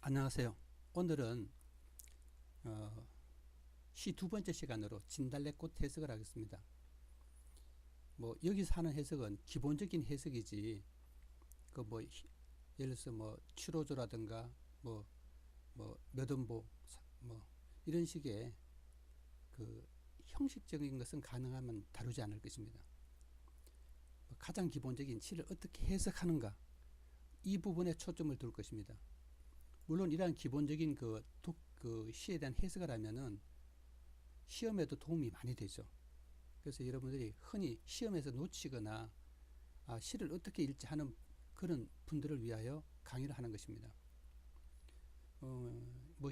안녕하세요. 오늘은 시 두 번째 시간으로 진달래꽃 해석을 하겠습니다. 뭐 여기서 하는 해석은 기본적인 해석이지 예를 들어서 추로조라든가 몇원보 이런 식의 그 형식적인 것은 가능하면 다루지 않을 것입니다. 가장 기본적인 시를 어떻게 해석하는가 이 부분에 초점을 둘 것입니다. 물론 이러한 기본적인 그 시에 대한 해석을 하면은 시험에도 도움이 많이 되죠. 그래서 여러분들이 흔히 시험에서 놓치거나 시를 어떻게 읽지 하는 그런 분들을 위하여 강의를 하는 것입니다.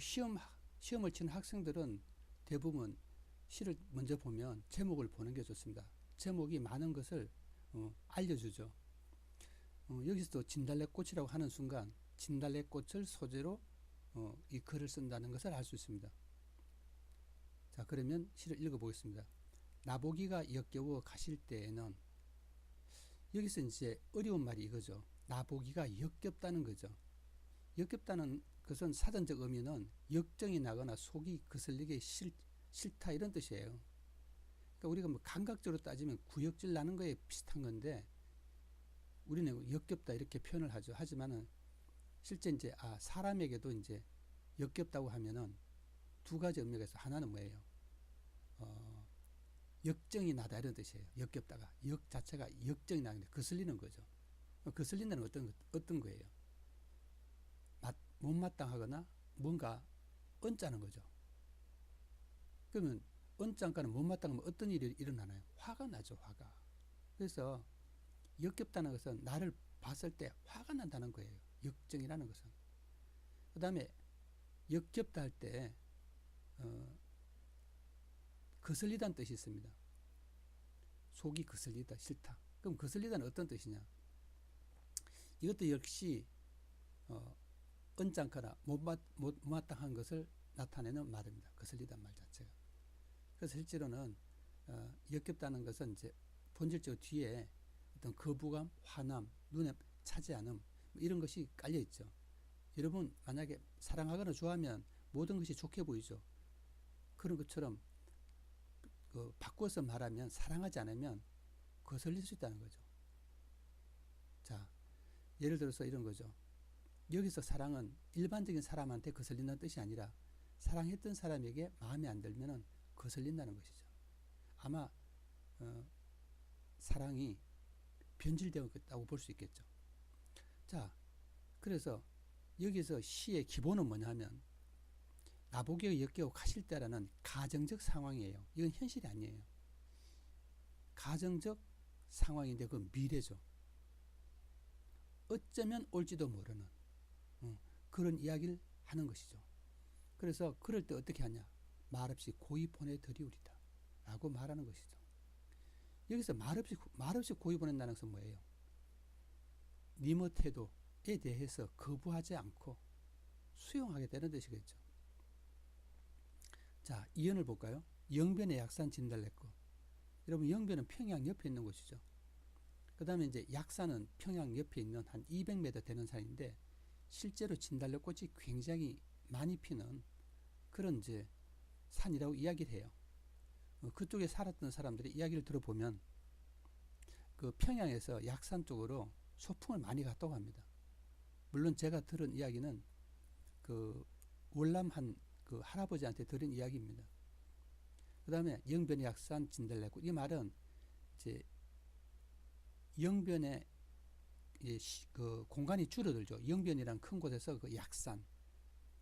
시험을 치는 학생들은 대부분 시를 먼저 보면 제목을 보는 게 좋습니다. 제목이 많은 것을 알려주죠. 여기서도 진달래꽃이라고 하는 순간 진달래꽃을 소재로 이 글을 쓴다는 것을 알 수 있습니다. 자, 그러면 시를 읽어보겠습니다. 나보기가 역겨워 가실 때에는, 여기서 이제 어려운 말이 이거죠. 나보기가 역겹다는 거죠. 역겹다는 것은 사전적 의미는 역정이 나거나 속이 거슬리기 싫다 이런 뜻이에요. 그러니까 우리가 감각적으로 따지면 구역질 나는 거에 비슷한 건데 우리는 역겹다 이렇게 표현을 하죠. 하지만은 실제 이제 사람에게도 이제 역겹다고 하면은 두 가지 의미가 있어. 하나는 뭐예요? 역정이 나다 이런 뜻이에요. 역겹다가 역 자체가 역정이 나는데 거슬리는 거죠. 거슬린다는 어떤 거예요? 못마땅하거나 뭔가 언짢은 거죠. 그러면 언짢거나 못마땅하면 어떤 일이 일어나나요? 화가 나죠. 화가. 그래서 역겹다는 것은 나를 봤을 때 화가 난다는 거예요. 역정이라는 것은. 그 다음에 역겹다 할 때 거슬리다는 뜻이 있습니다. 속이 거슬리다, 싫다. 그럼 거슬리다는 어떤 뜻이냐? 이것도 역시 언짢거나 못마땅한 것을 나타내는 말입니다. 거슬리다는 말 자체가. 그래서 실제로는 역겹다는 것은 이제 본질적으로 뒤에 어떤 거부감, 화남, 눈에 차지 않음 이런 것이 깔려 있죠. 여러분 만약에 사랑하거나 좋아하면 모든 것이 좋게 보이죠. 그런 것처럼 바꿔서 말하면 사랑하지 않으면 거슬릴 수 있다는 거죠. 자, 예를 들어서 이런 거죠. 여기서 사랑은 일반적인 사람한테 거슬린다는 뜻이 아니라 사랑했던 사람에게 마음에 안 들면은 거슬린다는 것이죠. 아마 사랑이 변질되었다고 볼 수 있겠죠. 자, 그래서 여기서 시의 기본은 뭐냐면 나보기가 역겨워 가실 때라는 가정적 상황이에요. 이건 현실이 아니에요. 가정적 상황인데 그건 미래죠. 어쩌면 올지도 모르는 그런 이야기를 하는 것이죠. 그래서 그럴 때 어떻게 하냐. 말없이 고이 보내드리우리다 라고 말하는 것이죠. 여기서 말없이 고이 보낸다는 것은 뭐예요? 님의 태도에 대해서 거부하지 않고 수용하게 되는 뜻이겠죠. 자, 이연을 볼까요? 영변의 약산 진달래꽃. 여러분, 영변은 평양 옆에 있는 곳이죠. 그 다음에 이제 약산은 평양 옆에 있는 한 200m 되는 산인데 실제로 진달래꽃이 굉장히 많이 피는 그런 이제 산이라고 이야기를 해요. 그쪽에 살았던 사람들의 이야기를 들어보면 그 평양에서 약산 쪽으로 소풍을 많이 갔다고 합니다. 물론 제가 들은 이야기는 그 월남한 그 할아버지한테 들은 이야기입니다. 그 다음에 영변의 약산 진달래꽃. 이 말은 이제 영변의 그 공간이 줄어들죠. 영변이란 큰 곳에서 그 약산,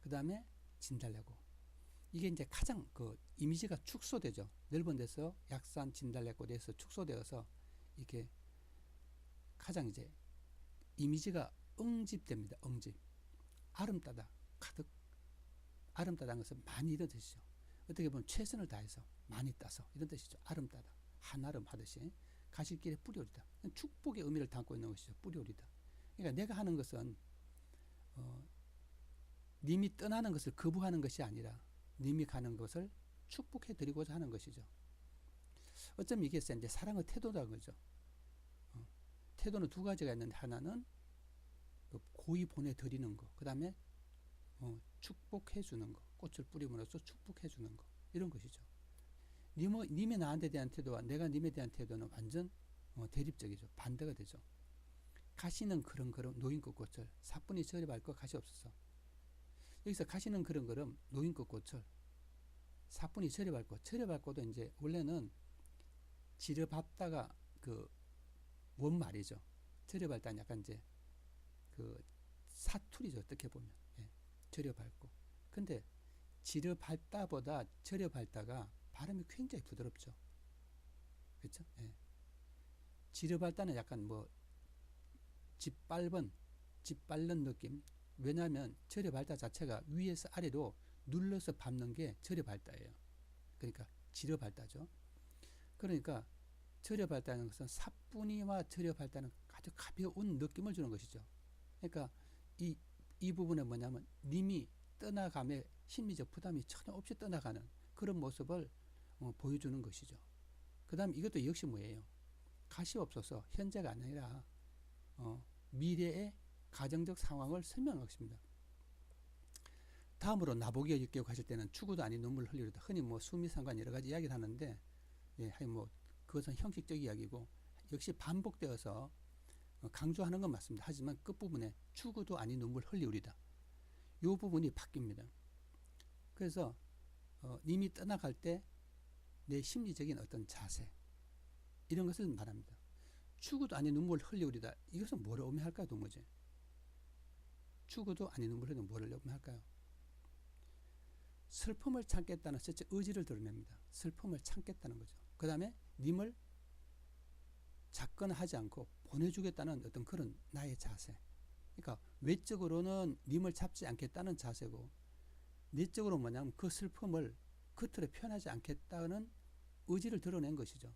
그 다음에 진달래꽃. 이게 이제 가장 그 이미지가 축소되죠. 넓은 데서 약산 진달래꽃에서 축소되어서 이게 가장 이제 이미지가 응집됩니다. 응집. 아름다다. 가득. 아름다다는 것은 많이 이런 뜻이죠. 어떻게 보면 최선을 다해서 많이 따서 이런 뜻이죠. 아름다다. 한아름 하듯이 가실길에 뿌리 오리다. 축복의 의미를 담고 있는 것이죠. 뿌리 오리다. 그러니까 내가 하는 것은 님이 떠나는 것을 거부하는 것이 아니라 님이 가는 것을 축복해 드리고자 하는 것이죠. 어쩌면 이게 이제 사랑의 태도라는 거죠. 태도는 두 가지가 있는데 하나는 고이 보내드리는 거, 그 다음에 축복해 주는 거, 꽃을 뿌림으로써 축복해 주는 거, 이런 것이죠. 님이 나한테 대한 태도와 내가 님에 대한 태도는 완전 대립적이죠. 반대가 되죠. 가시는 그런 노인꽃 꽃을 사뿐히 저려밟을 것 가시 없어서, 여기서 가시는 그런 노인꽃 꽃을 사뿐히 저려밟고도 이제 원래는 지려밟다가 그 원말이죠. 저려밟다는 약간 이제 그 사투리죠. 어떻게 보면. 예, 저려밟고. 근데 지려밟다보다 저려밟다가 발음이 굉장히 부드럽죠. 그렇죠? 예. 지려밟다는 약간 뭐 짓밟는 느낌. 왜냐하면 저려밟다 자체가 위에서 아래로 눌러서 밟는 게 저려밟다예요. 그러니까 지려밟다죠. 그러니까 저려밟다는 것은 사뿐히와 저려밟다는 아주 가벼운 느낌을 주는 것이죠. 그러니까 이 부분은 뭐냐면 님이 떠나감에 심리적 부담이 전혀 없이 떠나가는 그런 모습을 보여주는 것이죠. 그 다음 이것도 역시 뭐예요? 가시 없어서 현재가 아니라 미래의 가정적 상황을 설명하는 것입니다. 다음으로 나보기에 기억하실 때는 추구도 아닌 눈물을 흘리다. 흔히 뭐 수미상관 여러 가지 이야기를 하는데, 예, 뭐 그것은 형식적 이야기고 역시 반복되어서 강조하는 건 맞습니다. 하지만 끝부분에 추구도 아닌 눈물 흘리우리다. 이 부분이 바뀝니다. 그래서 님이 떠나갈 때 내 심리적인 어떤 자세, 이런 것을 말합니다. 추구도 아닌 눈물 흘리우리다. 이것은 뭐를 의미할까요, 도무지? 추구도 아닌 눈물 흘리는 뭐를 의미할까요? 슬픔을 참겠다는 실제 의지를 드러냅니다. 슬픔을 참겠다는 거죠. 그 다음에 님을 잡거나 하지 않고 보내주겠다는 어떤 그런 나의 자세. 그러니까 외적으로는 님을 잡지 않겠다는 자세고, 내적으로 뭐냐면 그 슬픔을 겉으로 표현하지 않겠다는 의지를 드러낸 것이죠.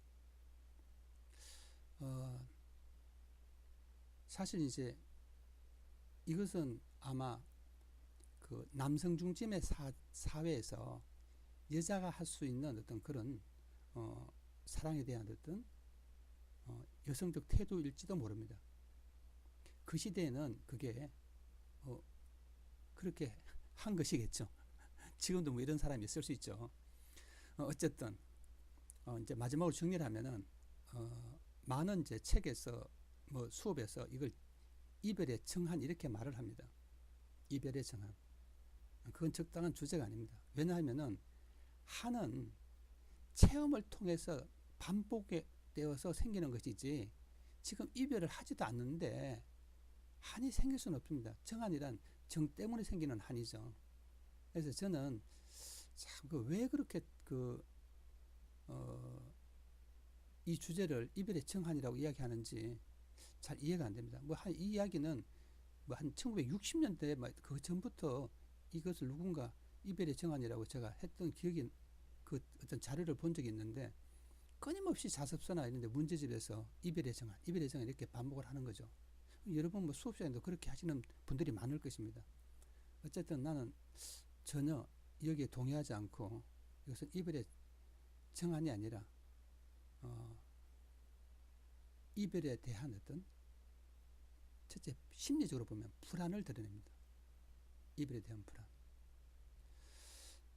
사실 이제 이것은 아마 그 남성 중심의 사회에서 여자가 할 수 있는 어떤 그런 사랑에 대한 어떤 여성적 태도일지도 모릅니다. 그 시대에는 그게 그렇게 한 것이겠죠. 지금도 뭐 이런 사람이 있을 수 있죠. 어쨌든 이제 마지막으로 정리를 하면은 많은 이제 책에서 뭐 수업에서 이걸 이별의 정한 이렇게 말을 합니다. 이별의 정한. 그건 적당한 주제가 아닙니다. 왜냐하면은 한은 체험을 통해서 반복되어서 생기는 것이지 지금 이별을 하지도 않는데 한이 생길 수는 없습니다. 정한이란 정 때문에 생기는 한이죠. 그래서 저는 참 왜 그렇게 이 주제를 이별의 정한이라고 이야기하는지 잘 이해가 안 됩니다. 뭐 이 이야기는 뭐 한 1960년대 그 전부터 이것을 누군가 이별의 정한이라고 제가 했던 기억이 그 어떤 자료를 본 적이 있는데 끊임없이 자습서나 이런 데 문제집에서 이별의 정한 이렇게 반복을 하는 거죠. 여러분 뭐 수업 시간에도 그렇게 하시는 분들이 많을 것입니다. 어쨌든 나는 전혀 여기에 동의하지 않고 이것은 이별의 정한이 아니라 이별에 대한 어떤 첫째 심리적으로 보면 불안을 드러냅니다. 이별에 대한 불안.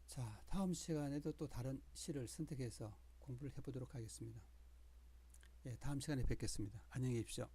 자, 다음 시간에도 또 다른 시를 선택해서 공부를 해보도록 하겠습니다. 예, 다음 시간에 뵙겠습니다. 안녕히 계십시오.